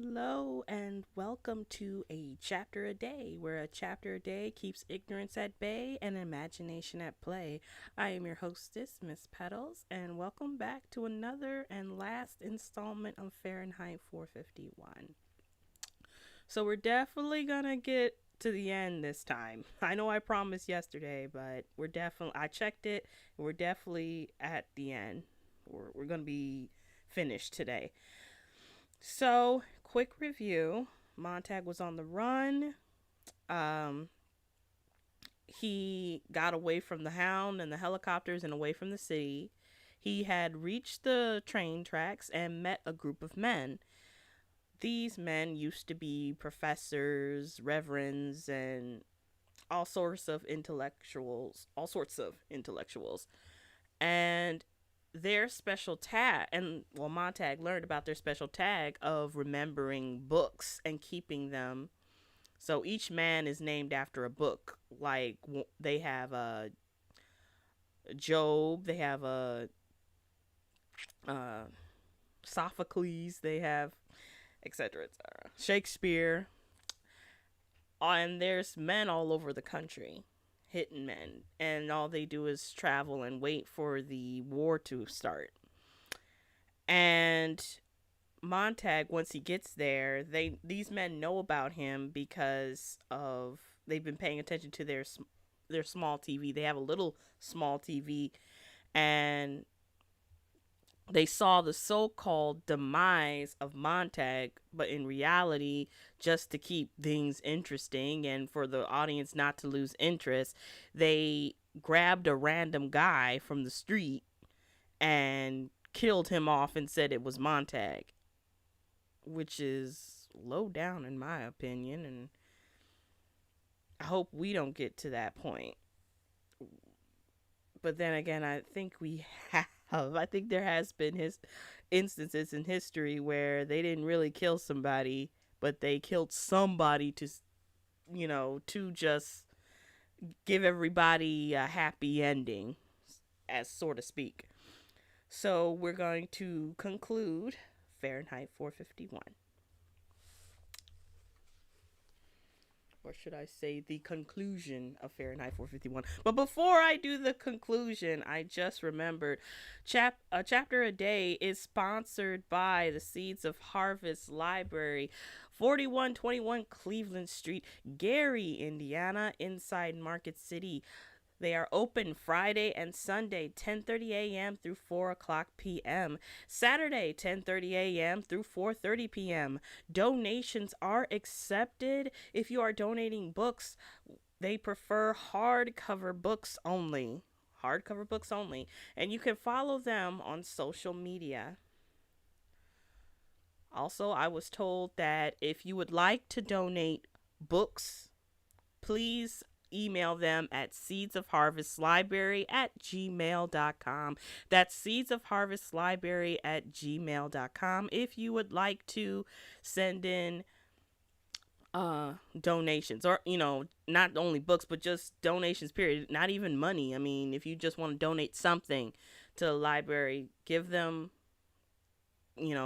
Hello and welcome to a chapter a day, where a chapter a day keeps ignorance at bay and imagination at play. I am your hostess, Miss Petals, and welcome back to another and last installment of Fahrenheit 451. So we're definitely gonna get to the end this time. I know I promised yesterday, but I checked it, and we're definitely at the end. We're gonna be finished today. So, quick review. Montag was on the run. Um, he got away from the hound and the helicopters and away from the city. He had reached the train tracks and met a group of men. These men used to be professors, reverends, and all sorts of intellectuals. And their special tag, and well, Montag learned about their special tag of remembering books and keeping them. So each man is named after a book. Like they have a Job, they have a uh, Sophocles, they have etc. etc. Shakespeare, and there's men all over the country, hidden men, and all they do is travel and wait for the war to start. And Montag, once he gets there, these men know about him because of they've been paying attention to their small TV. They have a little small TV, and they saw the so-called demise of Montag, but in reality, just to keep things interesting and for the audience not to lose interest, they grabbed a random guy from the street and killed him off and said it was Montag, which is low down in my opinion, and I hope we don't get to that point. But then again, I think we have. I think there has been his instances in history where they didn't really kill somebody, but they killed somebody to just give everybody a happy ending, as so to speak. So we're going to conclude Fahrenheit 451. Or should I say the conclusion of Fahrenheit 451. But before I do the conclusion, I just remembered a chapter a day is sponsored by the Seeds of Harvest Library, 4121 Cleveland Street, Gary, Indiana, inside Market City. They are open Friday and Sunday, 10:30 a.m. through 4 p.m. Saturday, 10:30 a.m. through 4:30 p.m. Donations are accepted. If you are donating books, they prefer hardcover books only. Hardcover books only. And you can follow them on social media. Also, I was told that if you would like to donate books, please email them at seedsofharvestlibrary@gmail.com. That's seedsofharvestlibrary@gmail.com if you would like to send in donations, or not only books but just donations period, not even money. I mean, if you just want to donate something to the library, give them,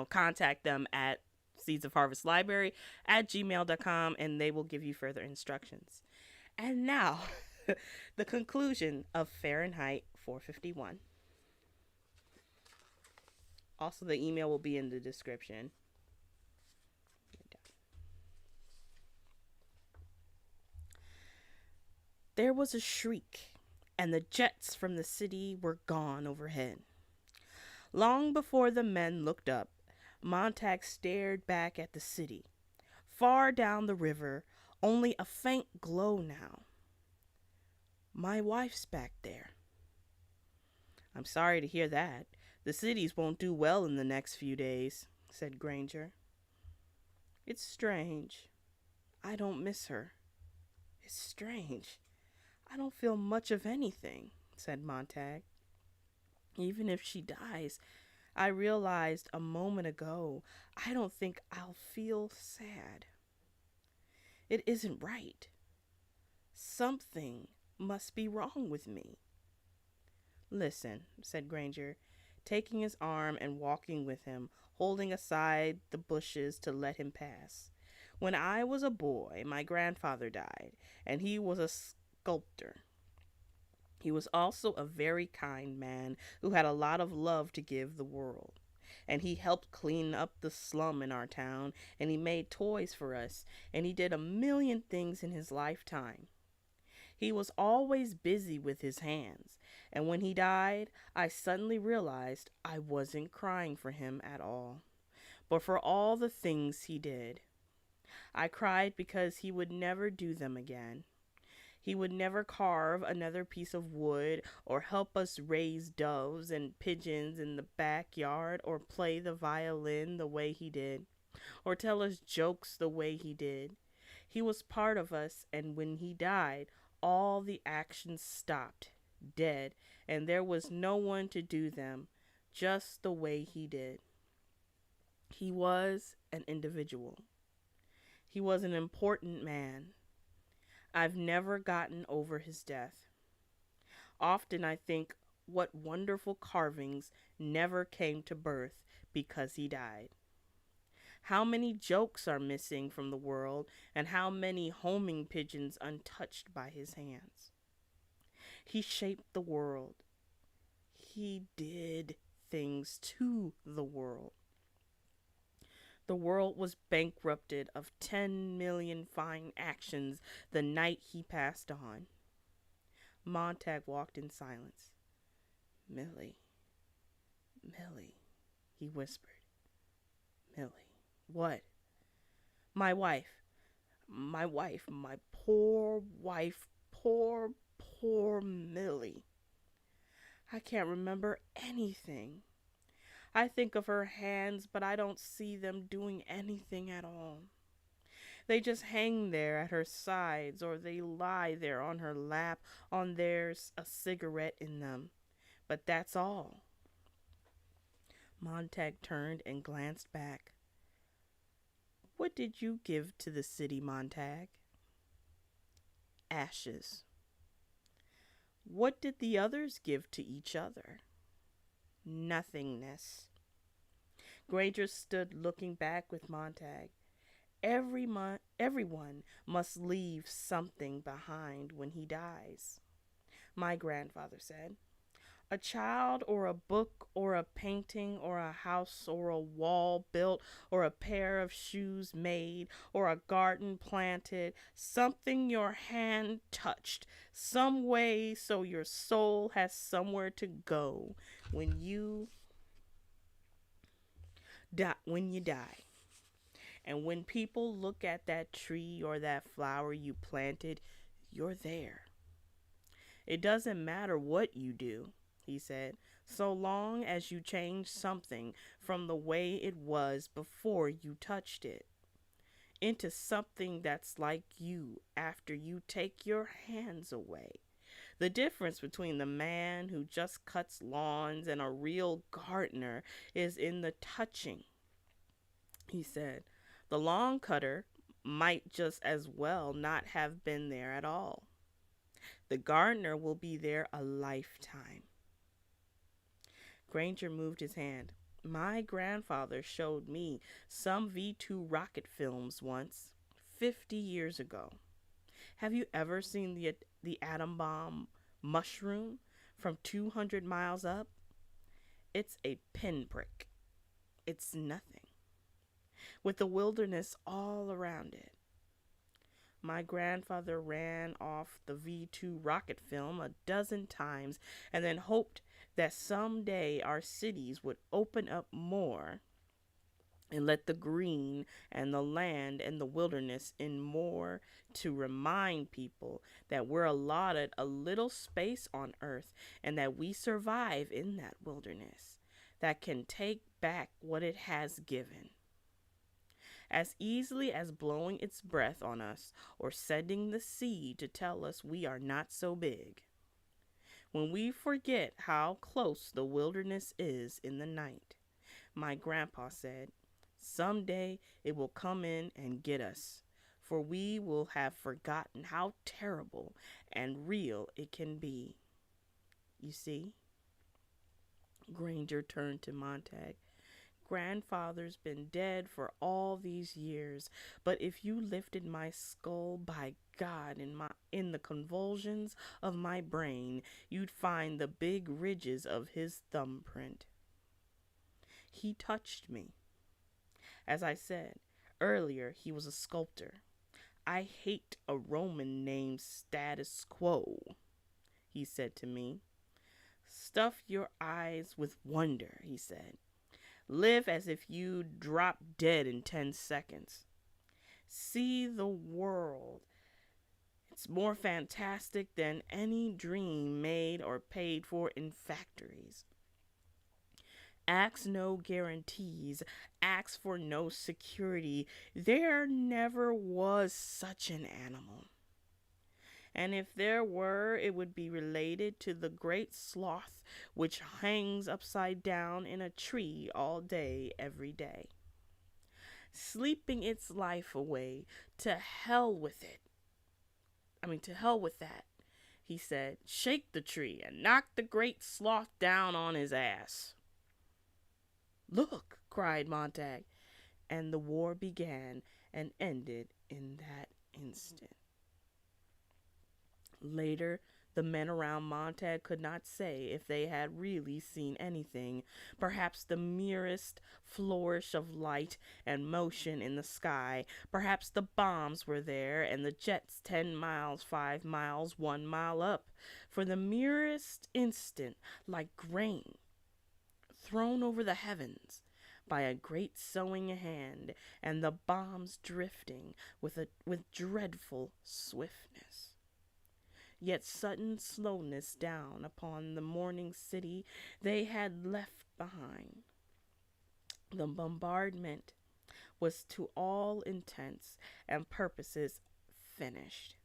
contact them at seedsofharvestlibrary@gmail.com, and they will give you further instructions. And now, the conclusion of Fahrenheit 451. Also, the email will be in the description. There was a shriek, and the jets from the city were gone overhead. Long before the men looked up, Montag stared back at the city. Far down the river, only a faint glow now. My wife's back there. I'm sorry to hear that. The cities won't do well in the next few days, said Granger. It's strange. I don't miss her. It's strange. I don't feel much of anything, said Montag. Even if she dies, I realized a moment ago, I don't think I'll feel sad. It isn't right. Something must be wrong with me. Listen, said Granger, taking his arm and walking with him, holding aside the bushes to let him pass. When I was a boy, my grandfather died, and he was a sculptor. He was also a very kind man who had a lot of love to give the world. And he helped clean up the slum in our town, and he made toys for us, and he did a million things in his lifetime. He was always busy with his hands, and when he died, I suddenly realized I wasn't crying for him at all, but for all the things he did. I cried because he would never do them again. He would never carve another piece of wood, or help us raise doves and pigeons in the backyard, or play the violin the way he did, or tell us jokes the way he did. He was part of us, and when he died, all the actions stopped, dead, and there was no one to do them, just the way he did. He was an individual. He was an important man. I've never gotten over his death. Often I think what wonderful carvings never came to birth because he died. How many jokes are missing from the world, and how many homing pigeons untouched by his hands. He shaped the world. He did things to the world. The world was bankrupted of 10 million fine actions the night he passed on. Montag walked in silence. Millie, Millie, he whispered. Millie. What? My wife. My wife. My poor wife. Poor, poor Millie. I can't remember anything. I think of her hands, but I don't see them doing anything at all. They just hang there at her sides, or they lie there on her lap, on there's a cigarette in them. But that's all. Montag turned and glanced back. What did you give to the city, Montag? Ashes. What did the others give to each other? Nothingness. Granger stood looking back with Montag. Everyone must leave something behind when he dies, my grandfather said. A child, or a book, or a painting, or a house, or a wall built, or a pair of shoes made, or a garden planted, something your hand touched, some way so your soul has somewhere to go when you die. And when people look at that tree or that flower you planted, you're there. It doesn't matter what you do, he said, so long as you change something from the way it was before you touched it into something that's like you after you take your hands away. The difference between the man who just cuts lawns and a real gardener is in the touching, he said. The lawn cutter might just as well not have been there at all. The gardener will be there a lifetime. Granger moved his hand. My grandfather showed me some V2 rocket films once, 50 years ago. Have you ever seen the atom bomb mushroom from 200 miles up? It's a pinprick. It's nothing, with the wilderness all around it. My grandfather ran off the V2 rocket film a dozen times and then hoped that someday our cities would open up more and let the green and the land and the wilderness in more to remind people that we're allotted a little space on earth and that we survive in that wilderness that can take back what it has given. As easily as blowing its breath on us or sending the sea to tell us we are not so big. When we forget how close the wilderness is in the night, my grandpa said, someday it will come in and get us, for we will have forgotten how terrible and real it can be. You see? Granger turned to Montag. Grandfather's been dead for all these years, but if you lifted my skull, by God, in the convulsions of my brain, you'd find the big ridges of his thumbprint. He touched me. As I said earlier, he was a sculptor. I hate a Roman named Status Quo, he said to me. Stuff your eyes with wonder, he said. Live as if you'd drop dead in 10 seconds. See the world. It's more fantastic than any dream made or paid for in factories. Ask no guarantees, ask for no security. There never was such an animal. And if there were, it would be related to the great sloth which hangs upside down in a tree all day, every day, sleeping its life away. To hell with it. To hell with that, he said. Shake the tree and knock the great sloth down on his ass. Look, cried Montag, and the war began and ended in that instant. Later, the men around Montag could not say if they had really seen anything, perhaps the merest flourish of light and motion in the sky. Perhaps the bombs were there and the jets 10 miles, 5 miles, 1 mile up, for the merest instant, like grain thrown over the heavens by a great sewing hand, and the bombs drifting with dreadful swiftness. Yet sudden slowness down upon the morning city they had left behind. The bombardment was to all intents and purposes finished.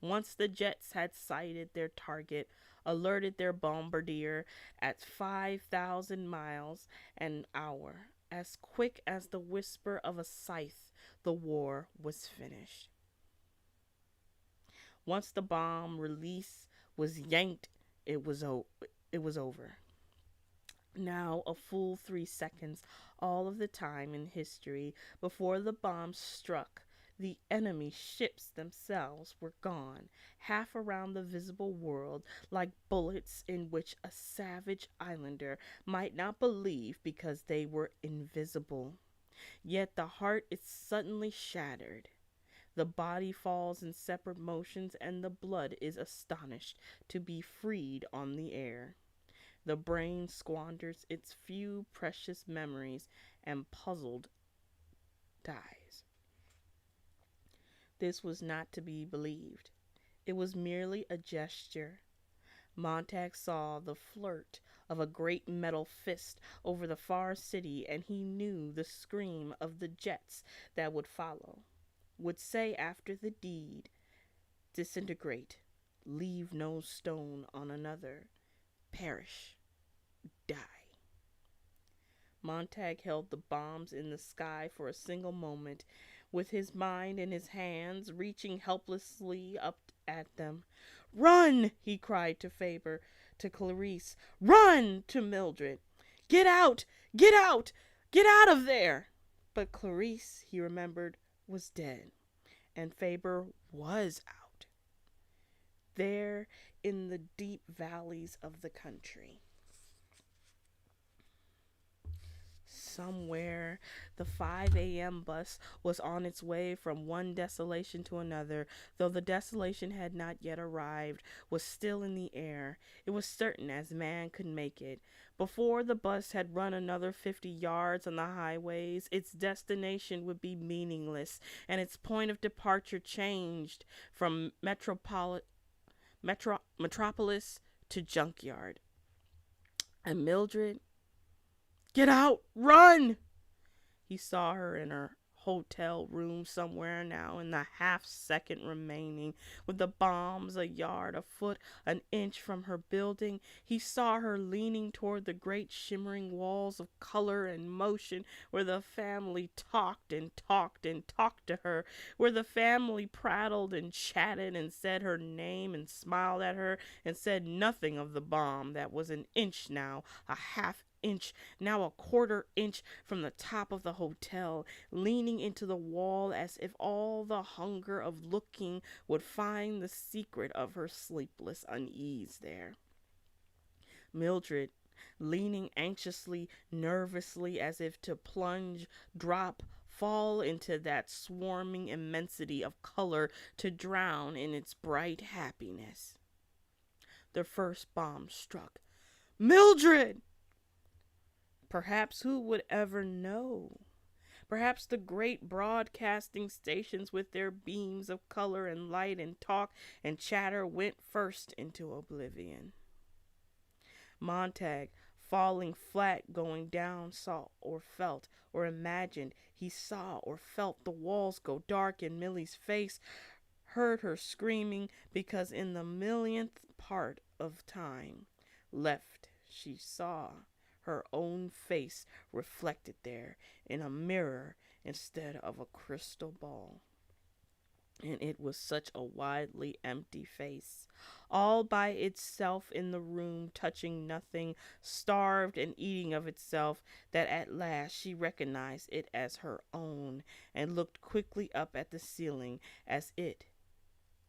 Once the jets had sighted their target, alerted their bombardier at 5,000 miles an hour, as quick as the whisper of a scythe, the war was finished. Once the bomb release was yanked, it was over. Now, a full 3 seconds, all of the time in history before the bomb struck, the enemy ships themselves were gone, half around the visible world, like bullets in which a savage islander might not believe because they were invisible. Yet the heart is suddenly shattered. The body falls in separate motions, and the blood is astonished to be freed on the air. The brain squanders its few precious memories, and puzzled dies. This was not to be believed. It was merely a gesture. Montag saw the flirt of a great metal fist over the far city, and he knew the scream of the jets that would follow, would say after the deed, disintegrate, leave no stone on another, perish, die. Montag held the bombs in the sky for a single moment, with his mind in his hands, reaching helplessly up at them. Run, he cried to Faber, to Clarice. Run, to Mildred. Get out, get out, get out of there. But Clarice, he remembered, was dead, and Faber was out, there in the deep valleys of the country. Somewhere, the 5 a.m. bus was on its way from one desolation to another, though the desolation had not yet arrived, was still in the air. It was certain as man could make it. Before the bus had run another 50 yards on the highways, its destination would be meaningless, and its point of departure changed from metropolis to junkyard. And Mildred, get out! Run! He saw her in her hotel room somewhere now in the half second remaining, with the bombs a yard, a foot, an inch from her building. He saw her leaning toward the great shimmering walls of color and motion, where the family talked and talked and talked to her, where the family prattled and chatted and said her name and smiled at her and said nothing of the bomb that was an inch now, a half inch, now a quarter inch from the top of the hotel, leaning into the wall as if all the hunger of looking would find the secret of her sleepless unease there. Mildred, leaning anxiously, nervously, as if to plunge, drop, fall into that swarming immensity of color, to drown in its bright happiness. The first bomb struck. Mildred! Perhaps who would ever know? Perhaps the great broadcasting stations with their beams of color and light and talk and chatter went first into oblivion. Montag, falling flat, going down, saw or felt or imagined he saw or felt the walls go dark in Millie's face, heard her screaming, because in the millionth part of time left she saw her own face reflected there in a mirror instead of a crystal ball. And it was such a widely empty face, all by itself in the room, touching nothing, starved and eating of itself, that at last she recognized it as her own, and looked quickly up at the ceiling as it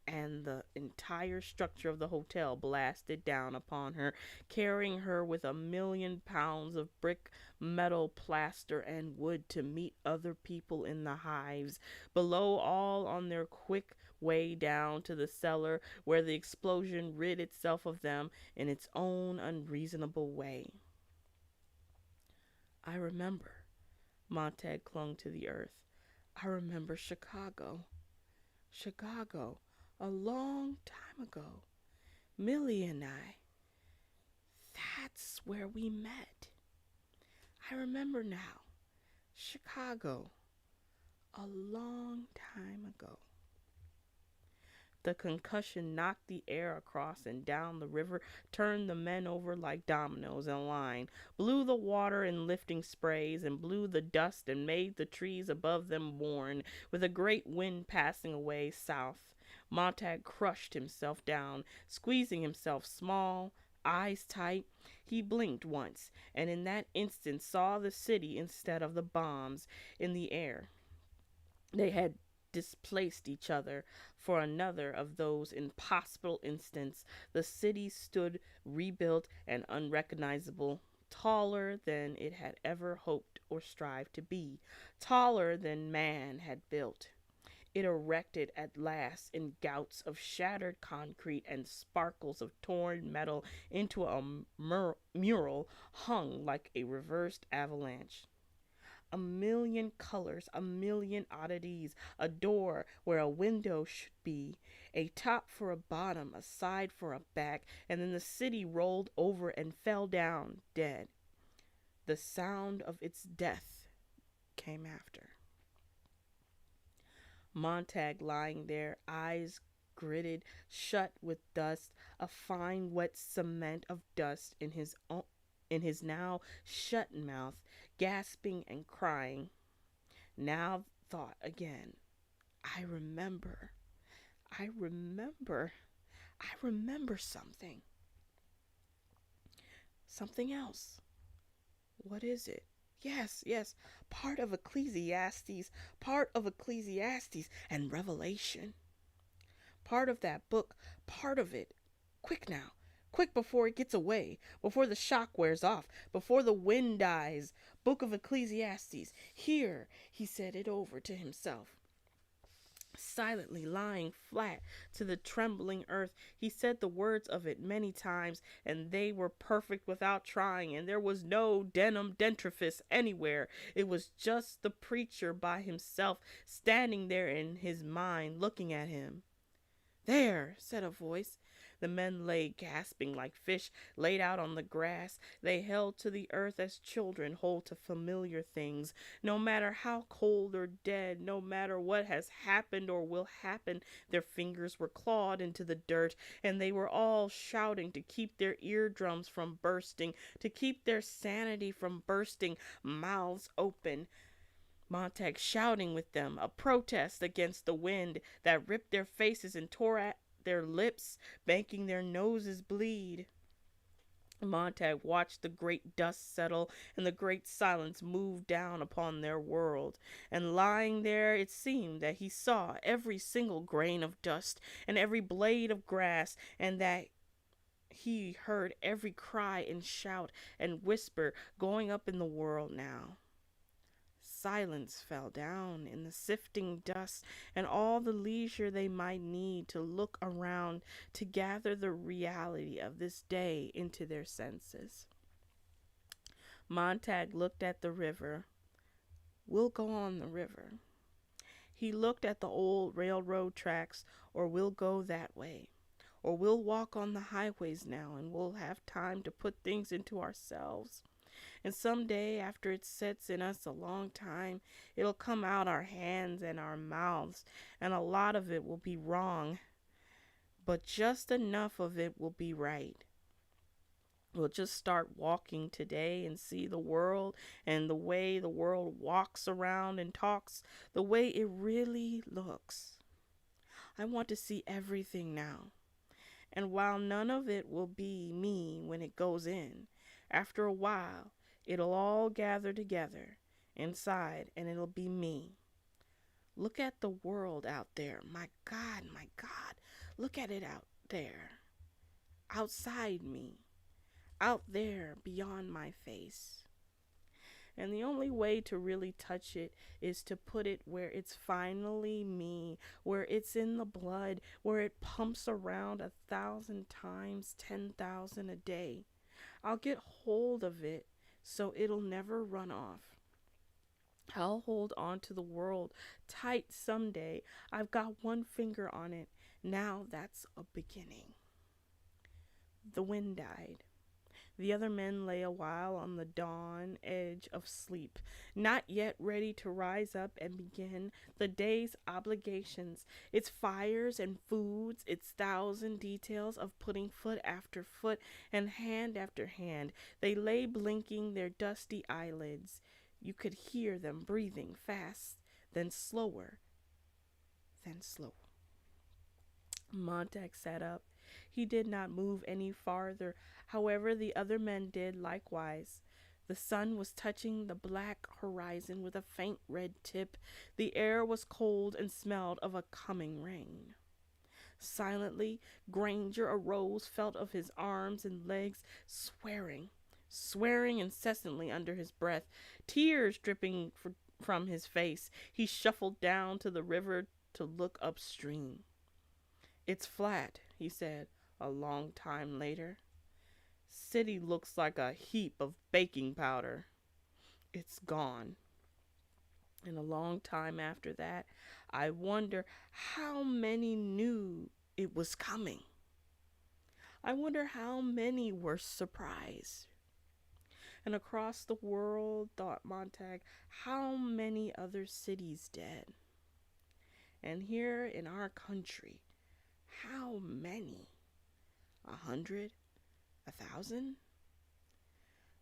and the entire structure of the hotel blasted down upon her, carrying her with 1,000,000 pounds of brick, metal, plaster, and wood to meet other people in the hives below, all on their quick way down to the cellar, where the explosion rid itself of them in its own unreasonable way. I remember. Montag clung to the earth. I remember Chicago. Chicago. A long time ago. Millie and I. That's where we met. I remember now. Chicago. A long time ago. The concussion knocked the air across and down the river, turned the men over like dominoes in a line, blew the water in lifting sprays, and blew the dust, and made the trees above them mourn, with a great wind passing away south. Montag crushed himself down, squeezing himself small, eyes tight. He blinked once, and in that instant saw the city instead of the bombs in the air. They had displaced each other. For another of those impossible instants, the city stood rebuilt and unrecognizable, taller than it had ever hoped or strived to be, taller than man had built. It erected at last in gouts of shattered concrete and sparkles of torn metal into a mural hung like a reversed avalanche. 1,000,000 colors, 1,000,000 oddities, a door where a window should be, a top for a bottom, a side for a back, and then the city rolled over and fell down dead. The sound of its death came after. Montag lying there, eyes gritted shut with dust, a fine wet cement of dust in his now shut mouth, gasping and crying. Now thought again. I remember something. Something else. What is it? Yes, part of Ecclesiastes and Revelation. Part of that book, part of it. Quick now. Quick, before it gets away, before the shock wears off, before the wind dies. Book of Ecclesiastes. Here, he said it over to himself. Silently lying flat to the trembling earth, he said the words of it many times, and they were perfect without trying, and there was no denim dentrifice anywhere. It was just the preacher by himself, standing there in his mind, looking at him. There, said a voice. The men lay gasping like fish laid out on the grass. They held to the earth as children hold to familiar things. No matter how cold or dead, no matter what has happened or will happen, their fingers were clawed into the dirt, and they were all shouting to keep their eardrums from bursting, to keep their sanity from bursting, mouths open. Montag shouting with them, a protest against the wind that ripped their faces and tore at their lips, making their noses bleed. Montag watched the great dust settle and the great silence move down upon their world. And lying there, it seemed that he saw every single grain of dust and every blade of grass, and that he heard every cry and shout and whisper going up in the world now. Silence fell down in the sifting dust, and all the leisure they might need to look around to gather the reality of this day into their senses. Montag looked at the river. We'll go on the river. He looked at the old railroad tracks, or we'll go that way. Or we'll walk on the highways now, and we'll have time to put things into ourselves. And someday, after it sits in us a long time, it'll come out our hands and our mouths, and a lot of it will be wrong, but just enough of it will be right. We'll just start walking today and see the world and the way the world walks around and talks, the way it really looks. I want to see everything now. And while none of it will be me when it goes in, after a while, it'll all gather together inside and it'll be me. Look at the world out there. My God, my God. Look at it out there. Outside me. Out there beyond my face. And the only way to really touch it is to put it where it's finally me, where it's in the blood, where it pumps around 1,000 times, 10,000 a day. I'll get hold of it so it'll never run off. I'll hold on to the world tight someday. I've got one finger on it. Now that's a beginning. The wind died. The other men lay a while on the dawn edge of sleep, not yet ready to rise up and begin the day's obligations, its fires and foods, its thousand details of putting foot after foot and hand after hand. They lay blinking their dusty eyelids. You could hear them breathing fast, then slower, then slower. Montag sat up. He did not move any farther. However, the other men did likewise. The sun was touching the black horizon with a faint red tip. The air was cold and smelled of a coming rain. Silently, Granger arose, felt of his arms and legs, swearing incessantly under his breath, tears dripping from his face. He shuffled down to the river to look upstream. It's flat, he said, a long time later. City looks like a heap of baking powder. It's gone. And a long time after that, I wonder how many knew it was coming. I wonder how many were surprised. And across the world, thought Montag, how many other cities dead? And here in our country, how many? 100? 1,000?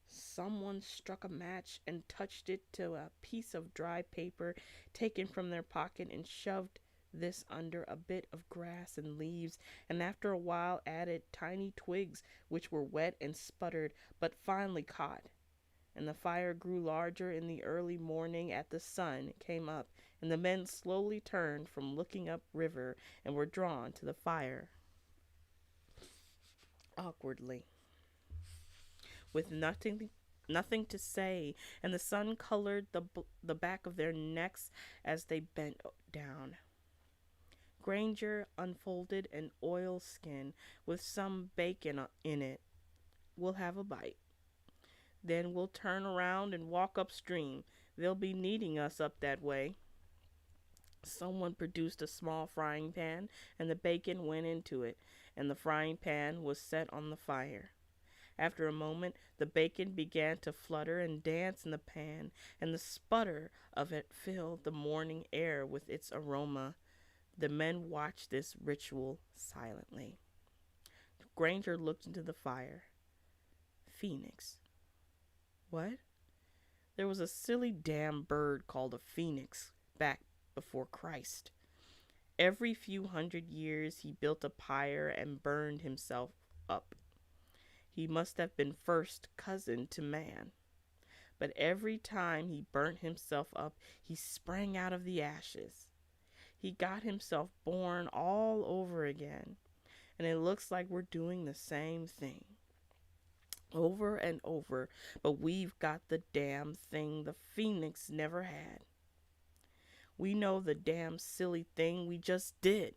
Someone struck a match and touched it to a piece of dry paper taken from their pocket and shoved this under a bit of grass and leaves, and after a while added tiny twigs which were wet and sputtered but finally caught. And the fire grew larger in the early morning as the sun came up, and the men slowly turned from looking up river and were drawn to the fire awkwardly, with nothing to say, and the sun colored the back of their necks as they bent down. Granger unfolded an oilskin with some bacon in it. We'll have a bite. Then we'll turn around and walk upstream. They'll be needing us up that way. Someone produced a small frying pan, and the bacon went into it, and the frying pan was set on the fire. After a moment, the bacon began to flutter and dance in the pan, and the sputter of it filled the morning air with its aroma. The men watched this ritual silently. Granger looked into the fire. Phoenix. What? There was a silly damn bird called a phoenix back before Christ. Every few hundred years he built a pyre and burned himself up. He must have been first cousin to man. But every time he burnt himself up, he sprang out of the ashes. He got himself born all over again. And it looks like we're doing the same thing. Over and over, but we've got the damn thing the phoenix never had. We know the damn silly thing we just did.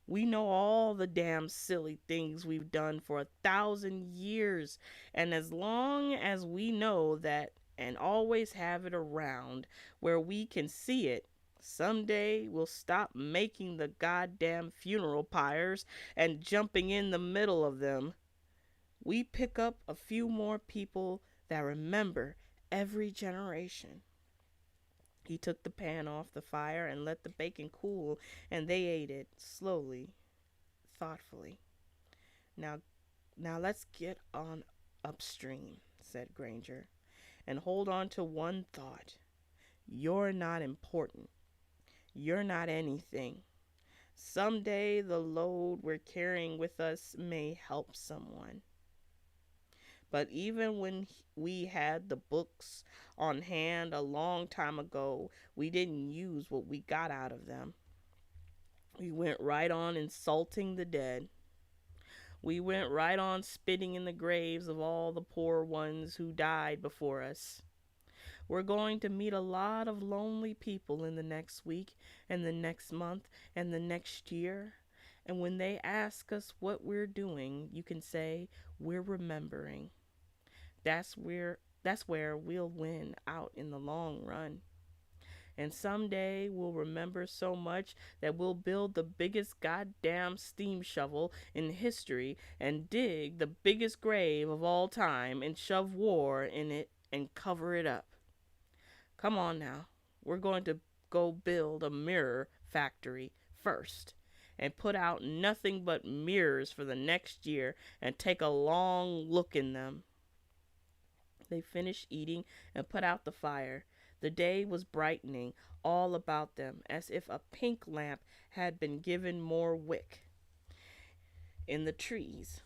We know all the damn silly things we've done for 1,000 years, and as long as we know that and always have it around where we can see it, someday we'll stop making the goddamn funeral pyres and jumping in the middle of them. We pick up a few more people that remember every generation. He took the pan off the fire and let the bacon cool, and they ate it slowly, thoughtfully. Now, now let's get on upstream, said Granger, and hold on to one thought. You're not important. You're not anything. Someday the load we're carrying with us may help someone. But even when we had the books on hand a long time ago, we didn't use what we got out of them. We went right on insulting the dead. We went right on spitting in the graves of all the poor ones who died before us. We're going to meet a lot of lonely people in the next week and the next month and the next year. And when they ask us what we're doing, you can say, we're remembering. That's where we'll win out in the long run. And someday we'll remember so much that we'll build the biggest goddamn steam shovel in history and dig the biggest grave of all time and shove war in it and cover it up. Come on now. We're going to go build a mirror factory first and put out nothing but mirrors for the next year and take a long look in them. They finished eating and put out the fire. The day was brightening all about them, as if a pink lamp had been given more wick. In the trees,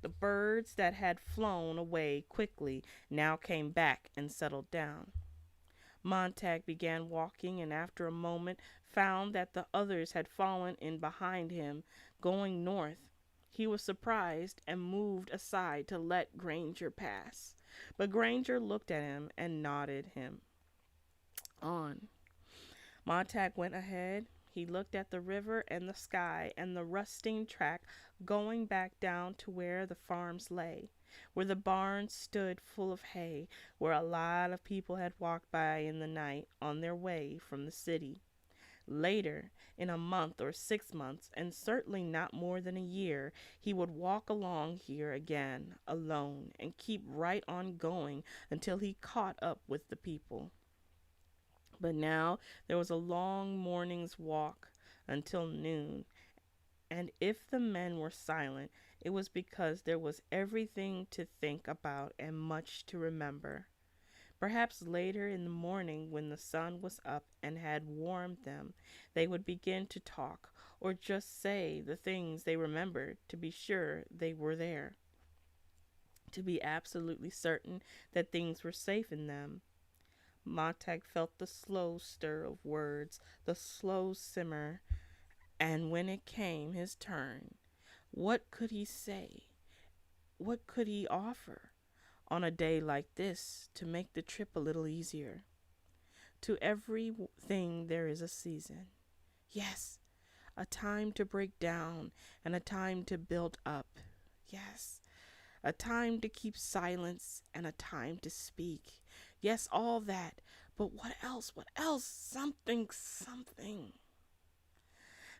the birds that had flown away quickly now came back and settled down. Montag began walking, and after a moment found that the others had fallen in behind him, going north. He was surprised and moved aside to let Granger pass. But Granger looked at him and nodded him on. Montag went ahead. He looked at the river and the sky and the rusting track going back down to where the farms lay, where the barns stood full of hay, where a lot of people had walked by in the night on their way from the city. Later, in a month or 6 months, and certainly not more than a year, he would walk along here again, alone, and keep right on going until he caught up with the people. But now there was a long morning's walk until noon, and if the men were silent, it was because there was everything to think about and much to remember. Perhaps later in the morning, when the sun was up and had warmed them, they would begin to talk, or just say the things they remembered to be sure they were there, to be absolutely certain that things were safe in them. Montag felt the slow stir of words, the slow simmer, and when it came his turn, what could he say? What could he offer on a day like this to make the trip a little easier? To everything there is a season. Yes, a time to break down and a time to build up. Yes, a time to keep silence and a time to speak. Yes, all that. But what else? What else? Something.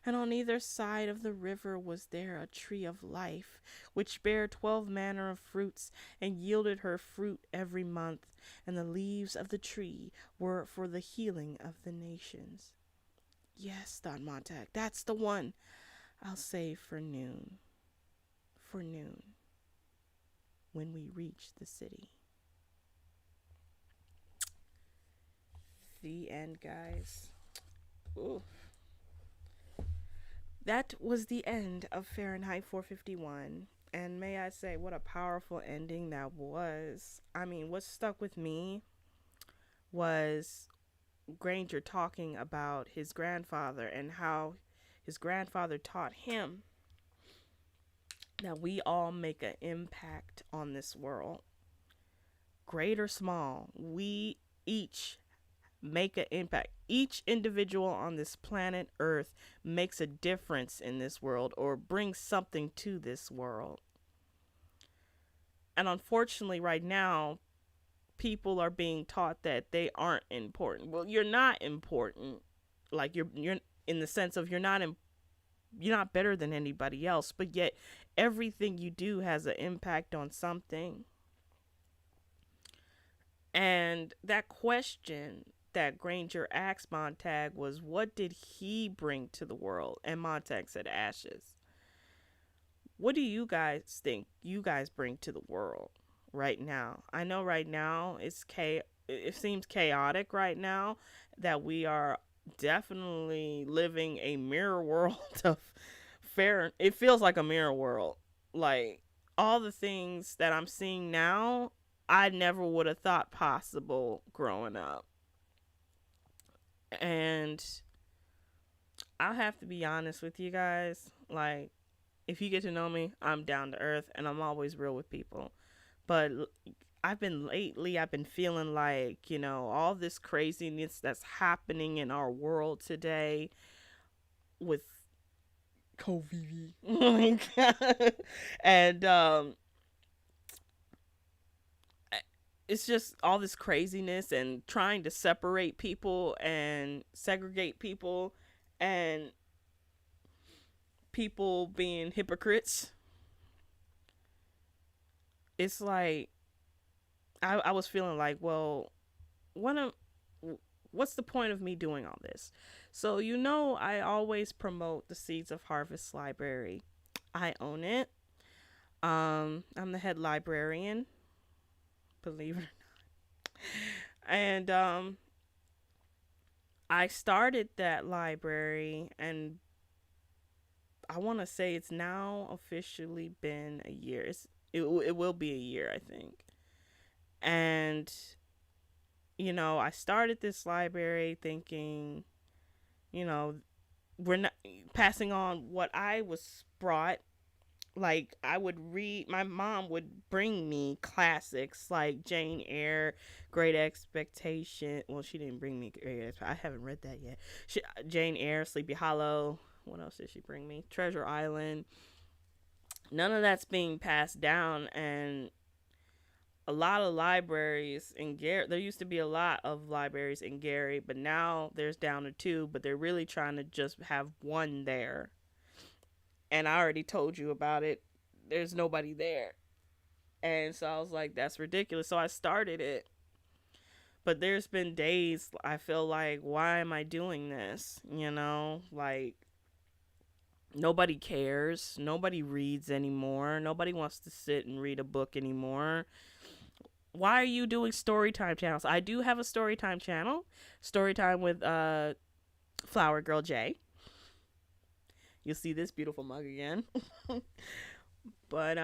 And on either side of the river was there a tree of life, which bare 12 manner of fruits, and yielded her fruit every month. And the leaves of the tree were for the healing of the nations. Yes, thought Montag, that's the one. I'll save for noon. For noon, when we reach the city. The end, guys. Ooh. That was the end of Fahrenheit 451. And may I say, what a powerful ending that was. I mean, what stuck with me was Granger talking about his grandfather and how his grandfather taught him that we all make an impact on this world. Great or small, we each make an impact. Each individual on this planet Earth makes a difference in this world or brings something to this world. And unfortunately, right now, people are being taught that they aren't important. Well, you're not important. Like you're in the sense of you're not better than anybody else, but yet everything you do has an impact on something. And that question that Granger asked Montag was, what did he bring to the world? And Montag said ashes. What do you guys think you guys bring to the world right now? I know right now it seems chaotic right now, that we are definitely living a mirror world of it feels like a mirror world. Like all the things that I'm seeing now, I never would have thought possible growing up. And I'll have to be honest with you guys. Like, if you get to know me, I'm down to earth and I'm always real with people. But I've been feeling like, all this craziness that's happening in our world today with COVID. And it's just all this craziness and trying to separate people and segregate people and people being hypocrites. It's like I was feeling like, well, what's the point of me doing all this? So I always promote the Seeds of Harvest Library. I own it. I'm the head librarian, believe it or not. And I started that library, and I want to say it's now officially been a year. It will be a year, I think. And I started this library thinking, we're not passing on what I was brought. Like, I would read, my mom would bring me classics like Jane Eyre, Great Expectation. Well, she didn't bring me Great Expectation. I haven't read that yet. Jane Eyre, Sleepy Hollow. What else did she bring me? Treasure Island. None of that's being passed down. And a lot of libraries in Gary, there used to be a lot of libraries in Gary, but now there's down to 2, but they're really trying to just have one there. And I already told you about it. There's nobody there. And so I was like, that's ridiculous. So I started it. But there's been days I feel like, why am I doing this? Like, nobody cares. Nobody reads anymore. Nobody wants to sit and read a book anymore. Why are you doing storytime channels? I do have a storytime channel. Storytime with Flower Girl J. You'll see this beautiful mug again. But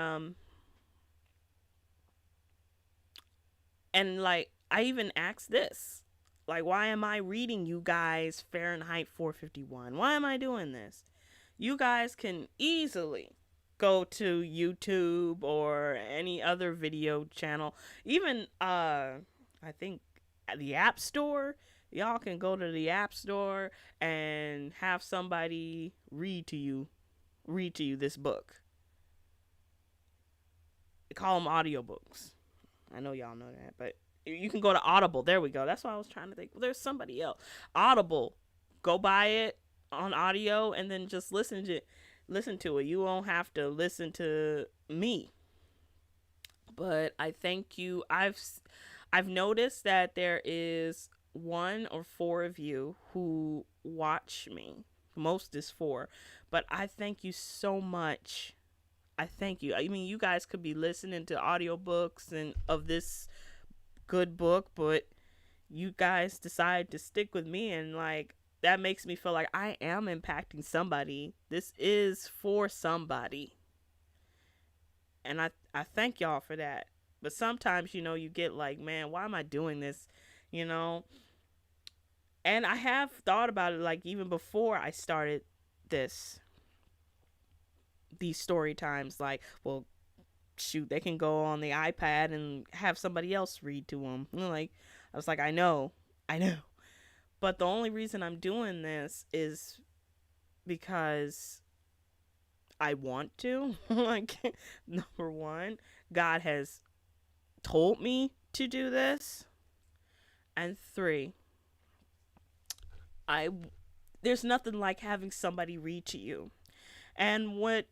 and like, I even asked this. Like, why am I reading you guys Fahrenheit 451? Why am I doing this? You guys can easily go to YouTube or any other video channel. Even I think the App Store. Y'all can go to the App Store and have somebody read to you this book. They call them audiobooks. I know y'all know that, but you can go to Audible. There we go. That's what I was trying to think. Well, there's somebody else. Audible. Go buy it. on audio and then just listen to it. You won't have to listen to me. But I thank you. I've noticed that there is one or four of you who watch me. Most is four, but I thank you so much. I thank you. I mean, you guys could be listening to audiobooks and of this good book, but you guys decide to stick with me, and like that makes me feel like I am impacting somebody. This is for somebody. And I thank y'all for that. But sometimes, you get like, man, why am I doing this? You know? And I have thought about it like even before I started this these story times, like, well, shoot, they can go on the iPad and have somebody else read to them. Like, I was like, I know. But the only reason I'm doing this is because I want to. Like, number one, God has told me to do this. And three, I there's nothing like having somebody read to you. And what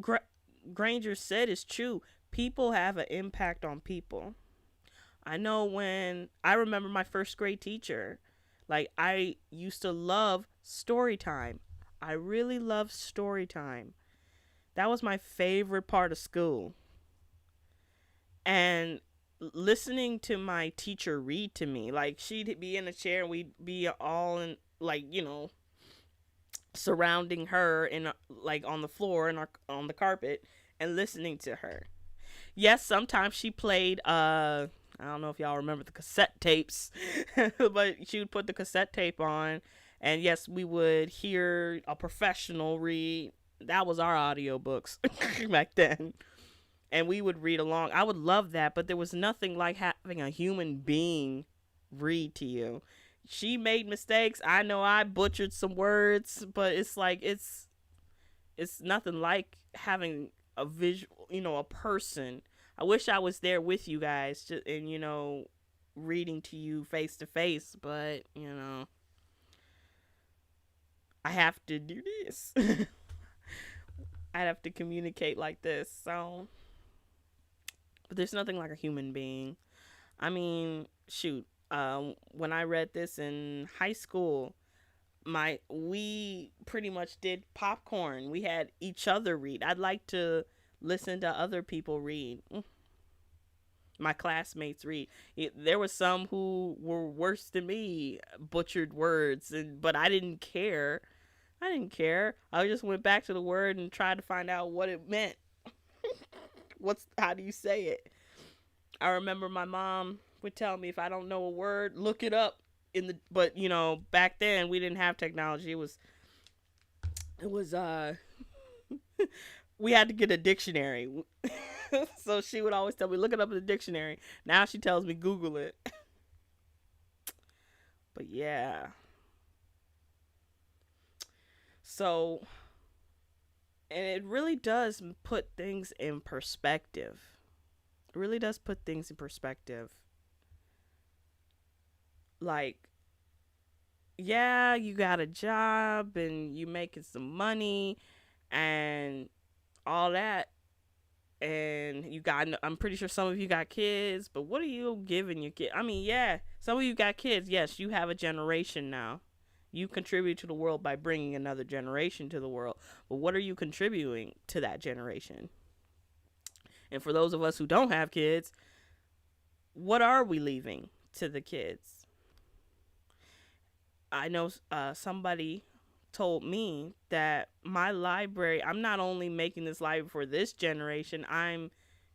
Gra- Granger said is true. People have an impact on people. I know when I remember my first grade teacher, like I used to love story time. I really loved story time. That was my favorite part of school. And listening to my teacher read to me, like she'd be in a chair and we'd be all in, like, surrounding her in like on the floor and on the carpet and listening to her. Yes, sometimes she played I don't know if y'all remember the cassette tapes, but she would put the cassette tape on, and yes, we would hear a professional read. That was our audiobooks back then. And we would read along. I would love that, but there was nothing like having a human being read to you. She made mistakes. I know I butchered some words, but it's like it's nothing like having a visual, a person. I wish I was there with you guys and reading to you face to face, but I have to do this. I have to communicate like this. So, but there's nothing like a human being. I mean, shoot. When I read this in high school, we pretty much did popcorn. We had each other read. I'd like to listen to other people read. My classmates read. There were some who were worse than me, butchered words, but I didn't care. I didn't care. I just went back to the word and tried to find out what it meant. How do you say it? I remember my mom would tell me if I don't know a word, look it up but back then we didn't have technology. It was we had to get a dictionary. So she would always tell me look it up in the dictionary. Now she tells me Google it. But yeah. So, and it really does put things in perspective. It really does put things in perspective. Like, yeah, you got a job and you making some money and all that, and I'm pretty sure some of you got kids, but what are you giving your kid? I mean, yeah, some of you got kids. Yes, you have a generation now. You contribute to the world by bringing another generation to the world, but what are you contributing to that generation? And for those of us who don't have kids, what are we leaving to the kids? I know somebody told me that my library, I'm not only making this library for this generation, I'm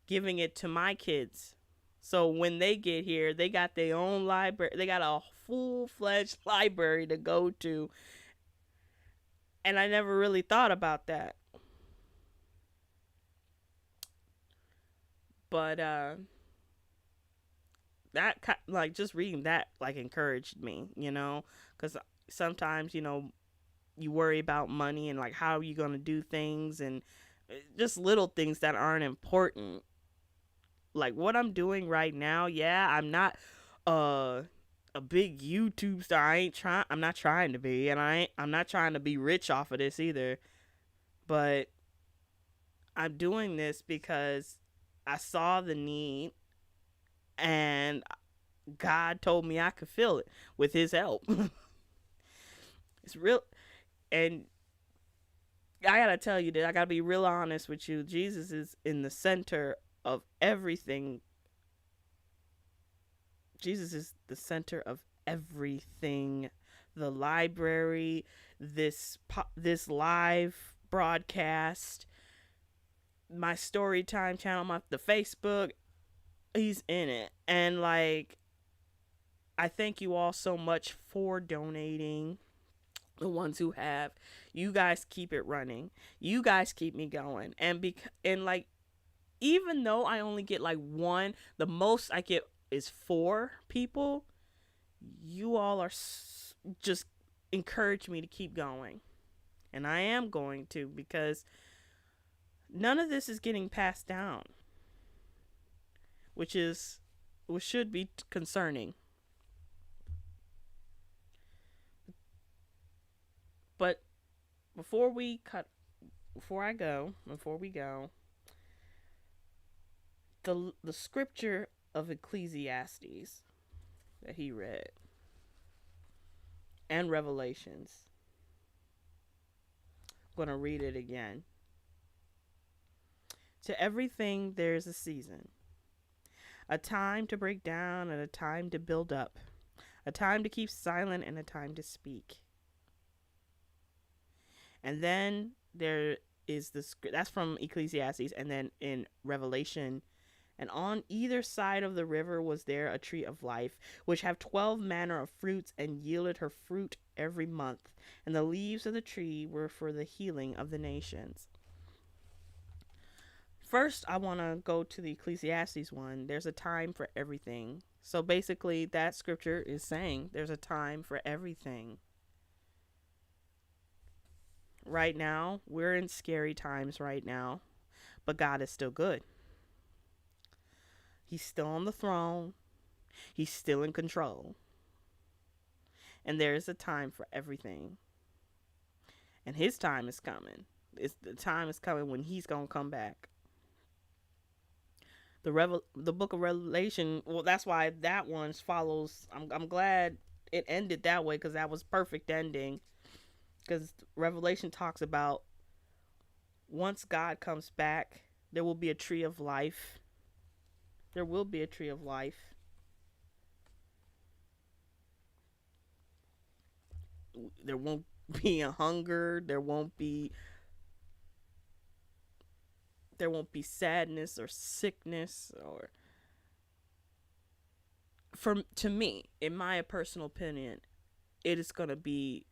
giving it to my kids. So when they get here, they got their own library. They got a full-fledged library to go to. And I never really thought about that. But that, like, just reading that, like, encouraged me, because sometimes, you worry about money and like how are you going to do things, and just little things that aren't important. Like what I'm doing right now, yeah, I'm not a big YouTube star. I'm not trying to be, and I'm not trying to be rich off of this either. But I'm doing this because I saw the need, and God told me I could feel it with his help. It's real. And I gotta tell you that I gotta be real honest with you. Jesus is in the center of everything. Jesus is the center of everything. The library, this live broadcast, my story time channel, the Facebook, he's in it. And like, I thank you all so much for donating. The ones who have, you guys keep it running. You guys keep me going. And like, even though I only get like one, the most I get is 4 people. You all are just encourage me to keep going, and I am going to, because none of this is getting passed down, which should be concerning. But before we go, the scripture of Ecclesiastes that he read and Revelations, I'm going to read it again. To everything there's a season, a time to break down and a time to build up, a time to keep silent and a time to speak. And then there is that's from Ecclesiastes. And then in Revelation, and on either side of the river was there a tree of life, which have 12 manner of fruits, and yielded her fruit every month. And the leaves of the tree were for the healing of the nations. First, I want to go to the Ecclesiastes one. There's a time for everything. So basically, that scripture is saying there's a time for everything. Right now, we're in scary times right now, but God is still good. He's still on the throne. He's still in control. And there is a time for everything. And his time is coming. The time is coming when he's going to come back. The book of Revelation, well, that's why that one follows. I'm glad it ended that way, because that was perfect ending. Because Revelation talks about once God comes back, there will be a tree of life. There will be a tree of life. There won't be a hunger. There won't be sadness or sickness, or to me, in my personal opinion, it is going to be,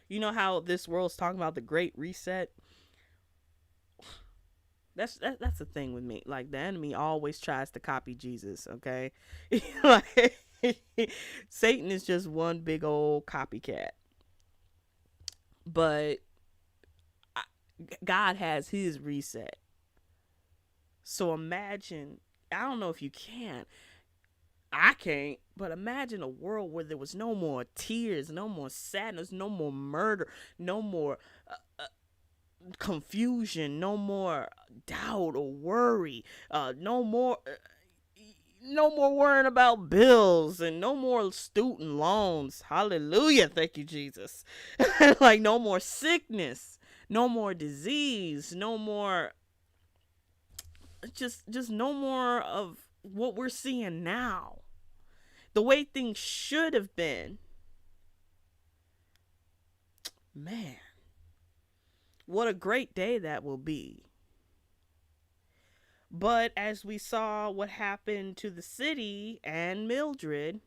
you know how this world's talking about the Great Reset? That's the thing with me. Like, the enemy always tries to copy Jesus, okay? Like, Satan is just one big old copycat. But God has his reset. So imagine, I don't know if you can, I can't, but imagine a world where there was no more tears, no more sadness, no more murder, no more confusion, no more doubt or worry, no more worrying about bills, and no more student loans. Hallelujah. Thank you, Jesus. Like, no more sickness, no more disease, no more, just no more of what we're seeing now. The way things should have been. Man, what a great day that will be. But as we saw what happened to the city and Mildred,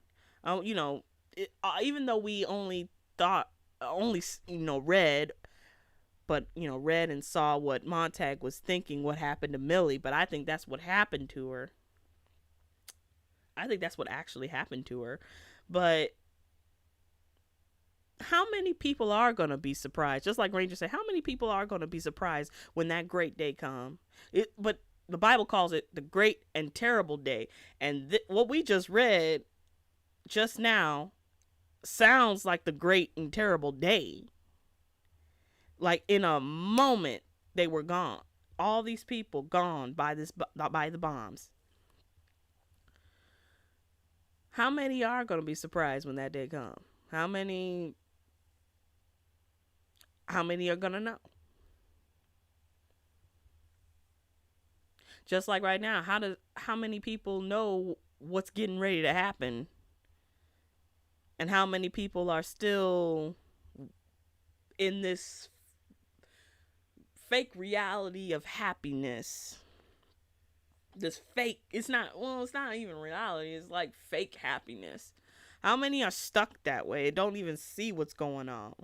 even though we only read, but read and saw what Montag was thinking, what happened to Millie, but I think that's what happened to her. I think that's what actually happened to her. But how many people are going to be surprised? Just like Ranger said, how many people are going to be surprised when that great day comes? But the Bible calls it the great and terrible day. And what we just read just now sounds like the great and terrible day. Like in a moment, they were gone. All these people gone by the bombs. How many are going to be surprised when that day comes? How many are going to know? Just like right now, how many people know what's getting ready to happen? And how many people are still in this fake reality of happiness? This fake, it's not even reality, it's like fake happiness. How many are stuck that way, don't even see what's going on?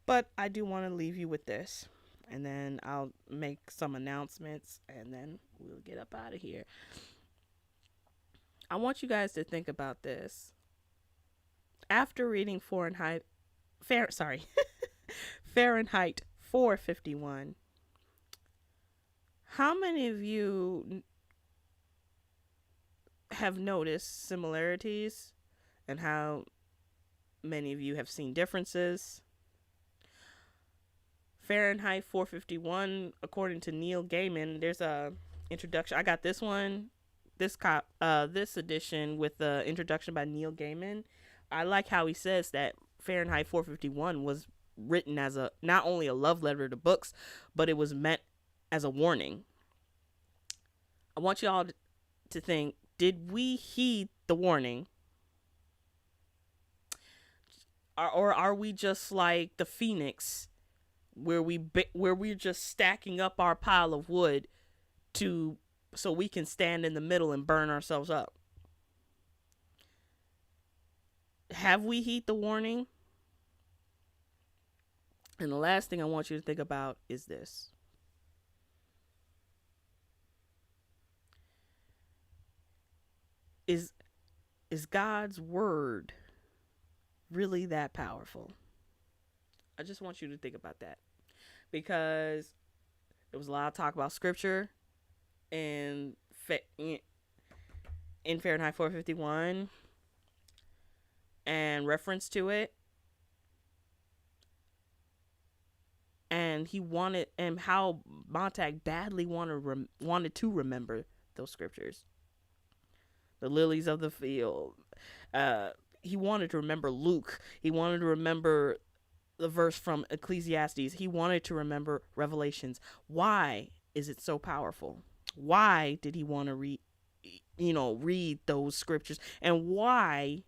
But I do want to leave you with this, and then I'll make some announcements, and then we'll get up out of here. I want you guys to think about this. After reading Fahrenheit 451, how many of you have noticed similarities, and how many of you have seen differences? Faherenheit 451, according to Neil Gaiman, there's a introduction. I got this one, this edition with the introduction by Neil Gaiman. I like how he says that Faherenheit 451 was written as not only a love letter to books, but it was meant as a warning. I want you all to think, did we heed the warning? Or are we just like the phoenix, where we're just stacking up our pile of wood so we can stand in the middle and burn ourselves up? Have we heed the warning? And the last thing I want you to think about is this. Is God's word really that powerful? I just want you to think about that, because there was a lot of talk about scripture in Fahrenheit 451 and reference to it, and how Montag badly wanted to remember those scriptures. The lilies of the field. He wanted to remember Luke. He wanted to remember the verse from Ecclesiastes. He wanted to remember Revelations. Why is it so powerful? Why did he want to read those scriptures? And why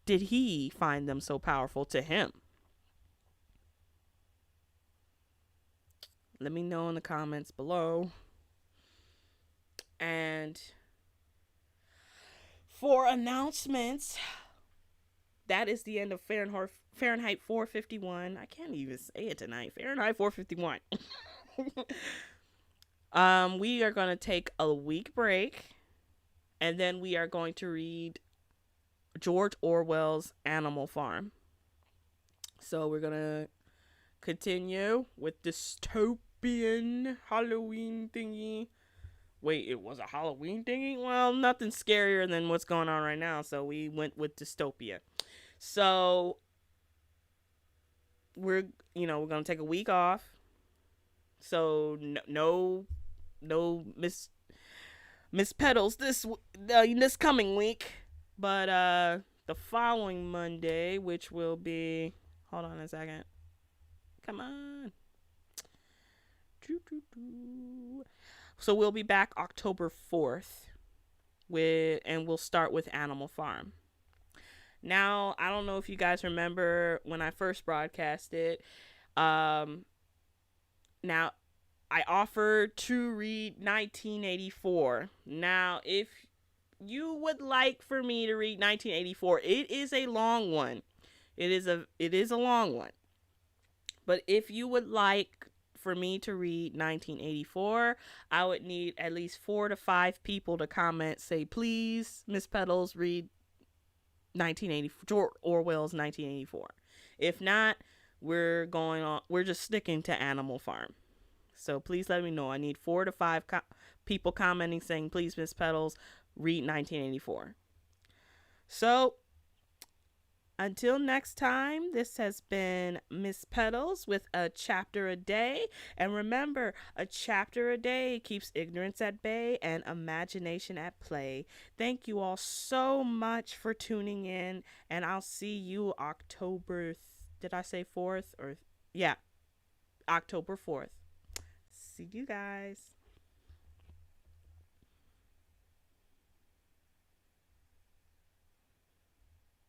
did he find them so powerful to him? Let me know in the comments below. And for announcements, that is the end of Faherenheit 451. I can't even say it tonight. Faherenheit 451. We are going to take a week break, and then we are going to read George Orwell's Animal Farm. So we're going to continue with dystopian Halloween thingy. Wait, it was a Halloween thingy? Well, nothing scarier than what's going on right now, so we went with dystopia. So we're going to take a week off. So no Miss Petals this coming week, but the following Monday, which will be, hold on a second. Come on. So we'll be back October 4th and we'll start with Animal Farm. Now, I don't know if you guys remember when I first broadcasted. Now, I offered to read 1984. Now, if you would like for me to read 1984, it is a long one. It is a long one. But if you would like for me to read 1984, I would need at least 4 to 5 people to comment, say, please, Miss Petals, read 1984, George Orwell's 1984. If not, we're just sticking to Animal Farm. So please let me know. I need 4 to 5 people commenting saying, please, Miss Petals, read 1984. So until next time, this has been Miss Petals with a chapter a day. And remember, a chapter a day keeps ignorance at bay and imagination at play. Thank you all so much for tuning in, and I'll see you October. Did I say 4th or yeah, October 4th. See you guys.